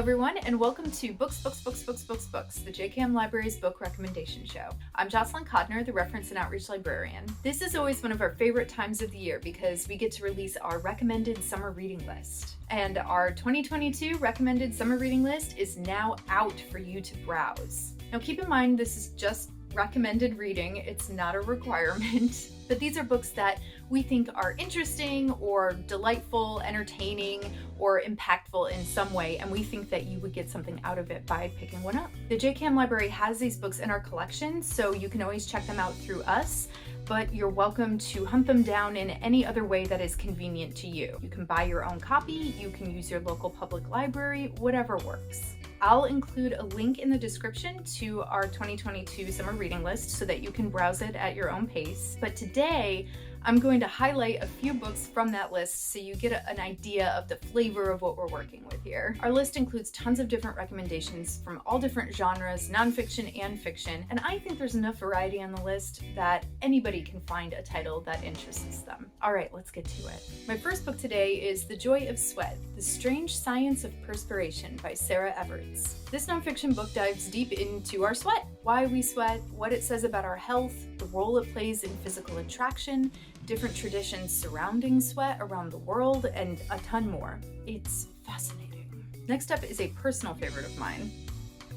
everyone, and welcome to Books, the JKM Library's book recommendation show. I'm Jocelyn Codner, the Reference and Outreach Librarian. This is always one of our favorite times of the year because we get to release our recommended summer reading list. And our 2022 recommended summer reading list is now out for you to browse. Now keep in mind, this is just recommended reading, it's not a requirement. But these are books that we think are interesting or delightful, entertaining, or impactful in some way, and we think that you would get something out of it by picking one up. The JKM Library has these books in our collection, so you can always check them out through us, but you're welcome to hunt them down in any other way that is convenient to you. You can buy your own copy, you can use your local public library, whatever works. I'll include a link in the description to our 2022 summer reading list so that you can browse it at your own pace. But today, I'm going to highlight a few books from that list so you get an idea of the flavor of what we're working with here. Our list includes tons of different recommendations from all different genres, nonfiction and fiction, and I think there's enough variety on the list that anybody can find a title that interests them. All right, let's get to it. My first book today is The Joy of Sweat, The Strange Science of Perspiration by Sarah Everts. This nonfiction book dives deep into our sweat, why we sweat, what it says about our health, the role it plays in physical attraction, different traditions surrounding sweat around the world, and a ton more. It's fascinating. Next up is a personal favorite of mine,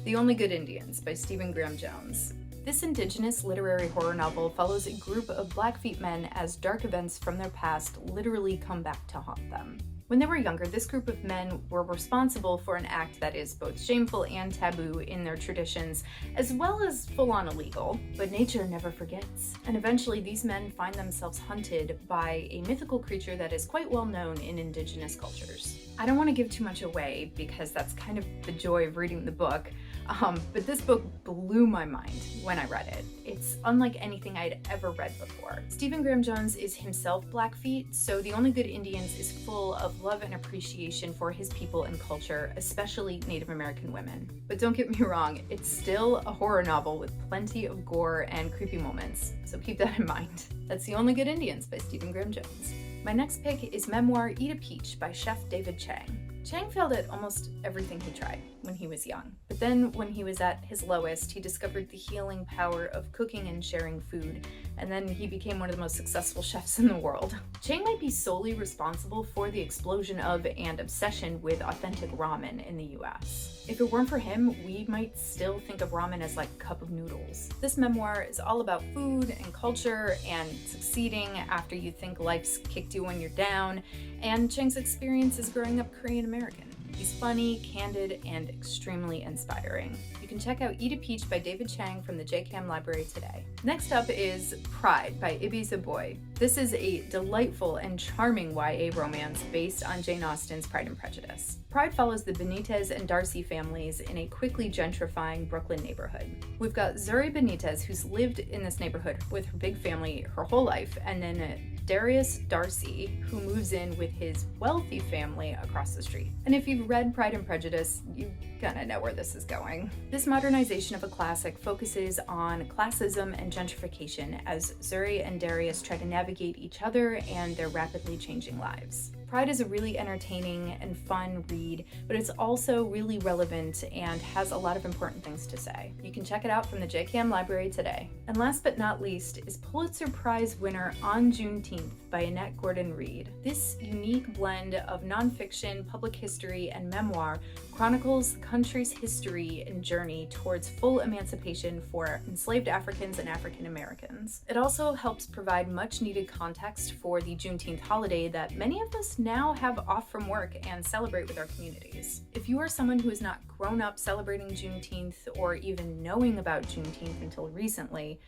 The Only Good Indians by Stephen Graham Jones. This indigenous literary horror novel follows a group of Blackfeet men as dark events from their past literally come back to haunt them. When they were younger, this group of men were responsible for an act that is both shameful and taboo in their traditions, as well as full-on illegal. But nature never forgets. And eventually, these men find themselves hunted by a mythical creature that is quite well known in indigenous cultures. I don't want to give too much away because that's kind of the joy of reading the book, but this book blew my mind when I read it. It's unlike anything I'd ever read before. Stephen Graham Jones is himself Blackfeet, so The Only Good Indians is full of love and appreciation for his people and culture, especially Native American women. But don't get me wrong, it's still a horror novel with plenty of gore and creepy moments, so keep that in mind. That's The Only Good Indians by Stephen Graham Jones. My next pick is memoir Eat a Peach by Chef David Chang. Chang failed at almost everything he tried when he was young. But then when he was at his lowest, he discovered the healing power of cooking and sharing food, and then he became one of the most successful chefs in the world. Chang might be solely responsible for the explosion of and obsession with authentic ramen in the US. If it weren't for him, we might still think of ramen as like a cup of noodles. This memoir is all about food and culture and succeeding after you think life's kicked you when you're down, and Chang's experience is growing up Korean American. He's funny, candid, and extremely inspiring. You can check out Eat a Peach by David Chang from the JKM Library today. Next up is Pride by Ibi Zoboi. This is a delightful and charming YA romance based on Jane Austen's Pride and Prejudice. Pride follows the Benitez and Darcy families in a quickly gentrifying Brooklyn neighborhood. We've got Zuri Benitez, who's lived in this neighborhood with her big family her whole life, and then Darius Darcy, who moves in with his wealthy family across the street. And if you've read Pride and Prejudice, you kinda know where this is going. This modernization of a classic focuses on classism and gentrification as Zuri and Darius try to navigate each other and their rapidly changing lives. Pride is a really entertaining and fun read, but it's also really relevant and has a lot of important things to say. You can check it out from the JKM Library today. And last but not least is Pulitzer Prize winner On Juneteenth by Annette Gordon-Reed. This unique blend of nonfiction, public history, and memoir chronicles the country's history and journey towards full emancipation for enslaved Africans and African Americans. It also helps provide much needed context for the Juneteenth holiday that many of us now have off from work and celebrate with our communities. If you are someone who has not grown up celebrating Juneteenth or even knowing about Juneteenth until recently,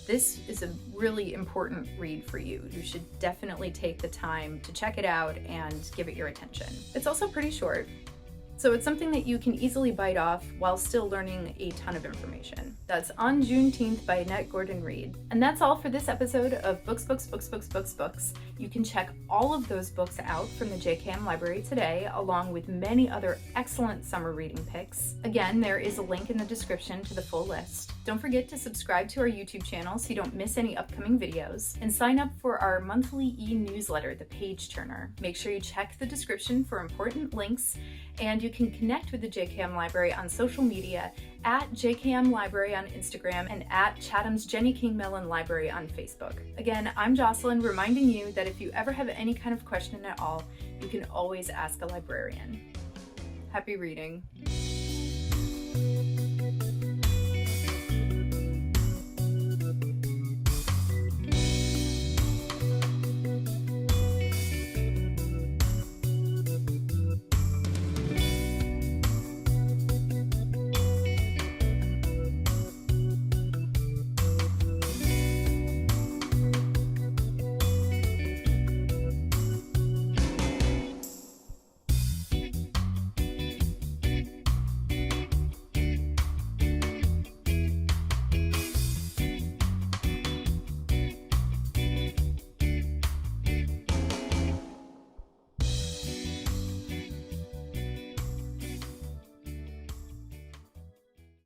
this is a really important read for you. You should definitely take the time to check it out and give it your attention. It's also pretty short, so it's something that you can easily bite off while still learning a ton of information. That's On Juneteenth by Annette Gordon-Reed. And that's all for this episode of Books. You can check all of those books out from the JKM Library today, along with many other excellent summer reading picks. Again, there is a link in the description to the full list. Don't forget to subscribe to our YouTube channel so you don't miss any upcoming videos, and sign up for our monthly e-newsletter, The Page Turner. Make sure you check the description for important links, and you can connect with the JKM Library on social media at JKM Library on Instagram and at Chatham's Jenny King Mellon Library on Facebook. Again, I'm Jocelyn, reminding you that if you ever have any kind of question at all, you can always ask a librarian. Happy reading.